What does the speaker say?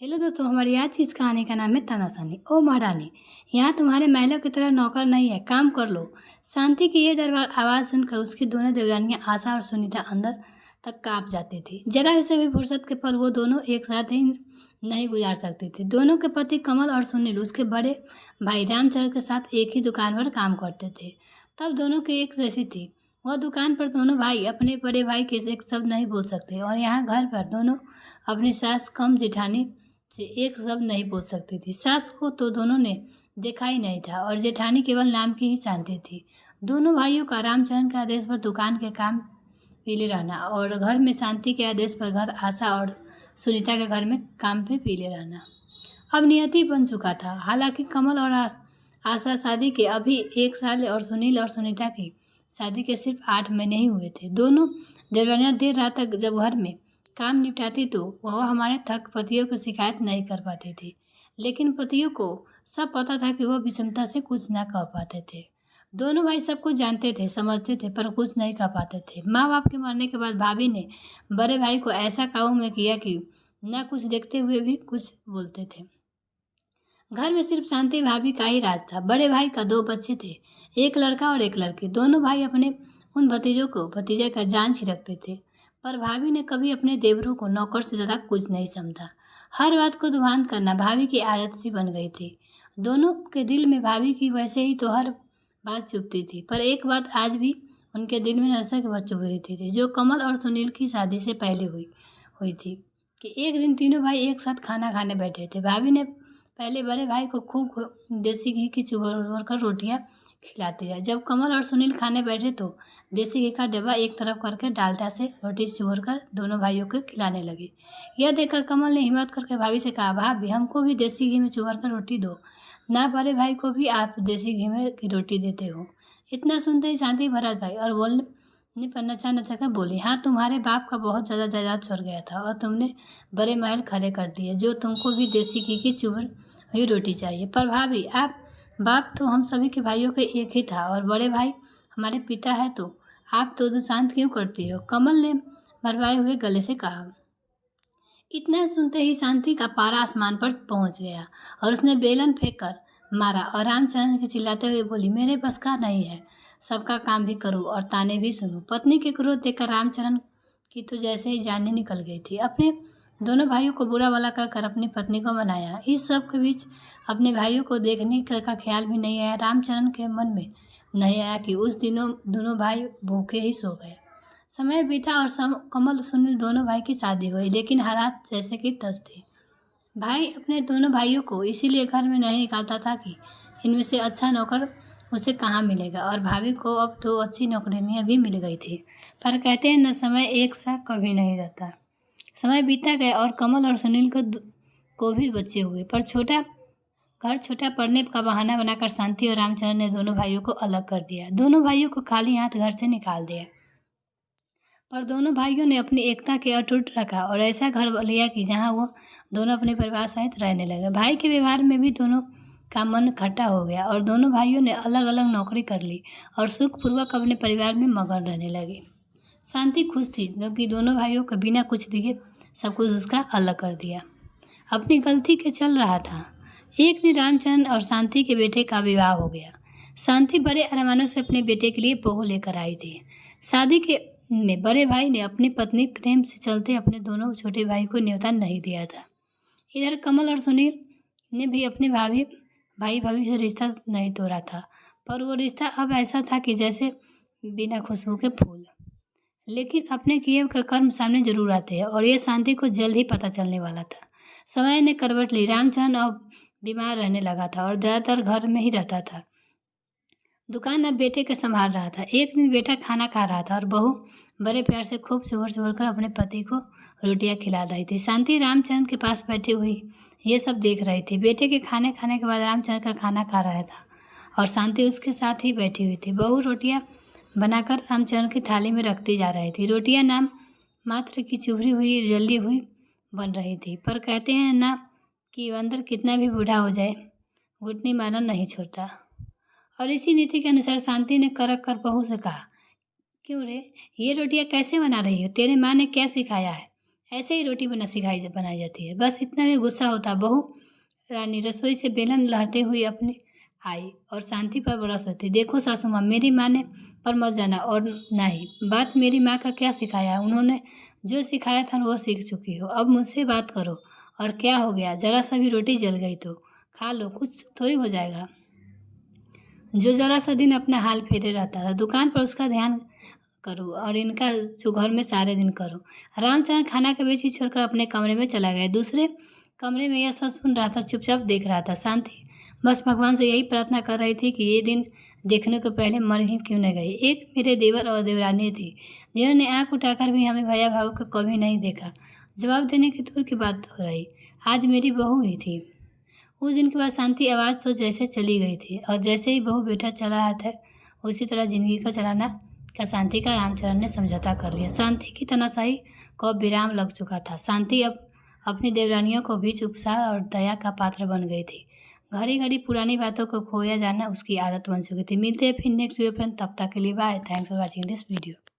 Hello दोस्तों, हमारी आज की इस कहानी का नाम है तानाशानी। ओ महारानी, यहाँ तुम्हारे महलों की तरह नौकर नहीं है, काम कर लो। शांति की ये दरबार आवाज़ सुनकर उसकी दोनों देवरानियां आशा और सुनीता अंदर तक कांप जाती थी। जरा से भी फुर्सत के पल वो दोनों एक साथ ही नहीं गुजार सकती थी। दोनों के पति कमल और सुनील उसके बड़े भाई रामचरण के साथ एक ही दुकान पर काम करते थे। तब दोनों की एक जैसी थी। वह दुकान पर दोनों भाई अपने बड़े भाई के एक शब्द नहीं बोल सकते, और यहाँ घर पर दोनों अपनी सास कम जेठानी से एक शब्द नहीं बोल सकती थी। सास को तो दोनों ने देखा ही नहीं था, और जेठानी केवल नाम की ही शांति थी। दोनों भाइयों का रामचरण के आदेश पर दुकान के काम पीले रहना, और घर में शांति के आदेश पर घर आशा और सुनीता के घर में काम पे पीले रहना अब नियति बन चुका था। हालांकि कमल और आशा शादी के अभी 1 साल और सुनील और सुनीता की शादी के सिर्फ 8 महीने ही हुए थे। दोनों देवरानियां देर रात तक जब घर में काम निपटाती तो वह हमारे थक पतियों की शिकायत नहीं कर पाती थी, लेकिन पतियों को सब पता था कि वह विषमता से कुछ ना कह पाते थे। दोनों भाई सब कुछ जानते थे, समझते थे, पर कुछ नहीं कह पाते थे। माँ बाप के मरने के बाद भाभी ने बड़े भाई को ऐसा काबू में किया कि ना कुछ देखते हुए भी कुछ बोलते थे। घर में सिर्फ शांति भाभी का ही राज था। बड़े भाई का 2 बच्चे थे, एक लड़का और एक लड़की। दोनों भाई अपने उन भतीजों को भतीजे का जान छिड़कते थे, पर भाभी ने कभी अपने देवरों को नौकर से ज़्यादा कुछ नहीं समझा। हर बात को दुहान करना भाभी की आदत सी बन गई थी। दोनों के दिल में भाभी की वैसे ही तो हर बात चुभती थी, पर एक बात आज भी उनके दिल में नशे के भर चुभ रही थी, जो कमल और सुनील की शादी से पहले हुई हुई थी। कि एक दिन तीनों भाई एक साथ खाना खाने बैठे थे। भाभी ने पहले बड़े भाई को खूब देसी घी की चुभर कर रोटियां खिलाती है। जब कमल और सुनील खाने बैठे तो देसी घी का डिब्बा एक तरफ करके डालडा से रोटी चुभर कर दोनों भाइयों को खिलाने लगी। यह देखकर कमल ने हिम्मत करके भाभी से कहा, भाभी हमको भी देसी घी में चुभर कर रोटी दो ना, बड़े भाई को भी आप देसी घी में की रोटी देते हो। इतना सुनते ही शांति भड़क गई और बोलने पर नचा नचा कर बोली, हाँ तुम्हारे बाप का बहुत ज़्यादा जायदाद छोड़ गया था और तुमने बड़े महल खड़े कर दिए, जो तुमको भी देसी घी की चुभर हुई रोटी चाहिए। पर भाभी आप बाप तो हम सभी के भाइयों के एक ही था, और बड़े भाई हमारे पिता है, तो आप तो शांत क्यों करती हो? कमल ने मरवाए हुए गले से कहा। इतना सुनते ही शांति का पारा आसमान पर पहुंच गया और उसने बेलन फेंक कर मारा और रामचरण के चिल्लाते हुए बोली, मेरे बस का नहीं है, सबका काम भी करूं और ताने भी सुनूं। पत्नी के क्रोध देखकर रामचरण की तो जैसे ही जान निकल गई थी। अपने दोनों भाइयों को बुरा भला कहकर अपनी पत्नी को मनाया। इस सब के बीच अपने भाइयों को देखने का ख्याल भी नहीं आया। रामचरण के मन में नहीं आया कि उस दिनों दोनों भाई भूखे ही सो गए। समय बीता और कमल सुनील दोनों भाई की शादी हुई, लेकिन हालात जैसे कि तस थे। भाई अपने दोनों भाइयों को इसीलिए घर में नहीं निकालता था कि इनमें से अच्छा नौकर उसे कहाँ मिलेगा, और भाभी को अब 2 अच्छी नौकरानियाँ भी मिल गई थी। पर कहते हैं न, समय एक सा कभी नहीं रहता। समय बीता गया और कमल और सुनील को भी बच्चे हुए, पर घर छोटा पड़ने का बहाना बनाकर शांति और रामचरण ने दोनों भाइयों को अलग कर दिया। दोनों भाइयों को खाली हाथ घर से निकाल दिया, पर दोनों भाइयों ने अपनी एकता के अटूट रखा और ऐसा घर लिया कि जहां वो दोनों अपने परिवार सहित रहने लगे। भाई के व्यवहार में भी दोनों का मन खट्टा हो गया और दोनों भाइयों ने अलग अलग नौकरी कर ली और सुखपूर्वक अपने परिवार में मगन रहने लगे। शांति खुश थी, क्योंकि दोनों भाइयों को बिना कुछ दिए सब कुछ उसका अलग कर दिया। अपनी गलती के चल रहा था। एक दिन रामचरण और शांति के बेटे का विवाह हो गया। शांति बड़े अरमानों से अपने बेटे के लिए बहू लेकर आई थी। शादी के में बड़े भाई ने अपनी पत्नी प्रेम से चलते अपने दोनों छोटे भाई को न्योता नहीं दिया था। इधर कमल और सुनील ने भी अपने भाई भाभी से रिश्ता नहीं तोड़ा था, पर वो रिश्ता अब ऐसा था कि जैसे बिना खुशबू के फूल। लेकिन अपने किए का कर्म सामने जरूर आते हैं, और ये शांति को जल्द ही पता चलने वाला था। समय ने करवट ली। रामचरण अब बीमार रहने लगा था और ज़्यादातर घर में ही रहता था। दुकान अब बेटे के संभाल रहा था। एक दिन बेटा खाना खा रहा था और बहू बड़े प्यार से खूब चुभर कर अपने पति को रोटियां खिला रही थी। शांति रामचरण के पास बैठी हुई ये सब देख रही थी। बेटे के खाने के बाद रामचरण का खाना खा रहा था और शांति उसके साथ ही बैठी हुई थी। बहू रोटियां बनाकर रामचरण की थाली में रखती जा रही थी। रोटियां नाम मात्र की चुभरी हुई जल्दी हुई बन रही थी, पर कहते हैं ना कि अंदर कितना भी बूढ़ा हो जाए घुटनी मारना नहीं छोड़ता। और इसी नीति के अनुसार शांति ने करक कर बहू से कहा, क्यों रे, ये रोटियां कैसे बना रही हो? तेरे माँ ने क्या सिखाया है? ऐसे ही रोटी बनाई जाती है। बस इतना ही गुस्सा होता। बहू रानी रसोई से बेलन लहरते हुए अपने आई और शांति पर बरस होती। देखो सासू माँ, मेरी माँ ने पर मत जाना और ना ही बात मेरी माँ का क्या सिखाया। उन्होंने जो सिखाया था वो सीख चुकी हो। अब मुझसे बात करो। और क्या हो गया, जरा सा भी रोटी जल गई तो खा लो, कुछ थोड़ी हो जाएगा। जो जरा सा दिन अपना हाल फेरे रहता था, दुकान पर उसका ध्यान करो और इनका जो घर में सारे दिन करो। रामचरण खाना के बीच ही छोड़कर अपने कमरे में चला गया। दूसरे कमरे में यह सब सुन रहा था, चुपचाप देख रहा था। शांति बस भगवान से यही प्रार्थना कर रही थी कि ये दिन देखने को पहले मर ही क्यों न गई। एक मेरे देवर और देवरानी थी जिन्होंने आंख उठाकर भी हमें भैया भाव को कभी नहीं देखा। जवाब देने की दूर की बात हो रही, आज मेरी बहू ही थी। उस दिन के बाद शांति आवाज़ तो जैसे चली गई थी और जैसे ही बहू बेटा चला था उसी तरह जिंदगी का चलाना का शांति का रामचरण ने समझौता कर लिया। शांति की तनाशाही को अब विराम लग चुका था। शांति अब अपनी देवरानियों को भी उत्साह और दया का पात्र बन गई थी। घड़ी घड़ी पुरानी बातों को खोया जाना उसकी आदत बन चुकी थी। मिलते हैं फिर नेक्स्ट वीडियो फ्रेंड, तब तक के लिए bye. Thanks for watching this video.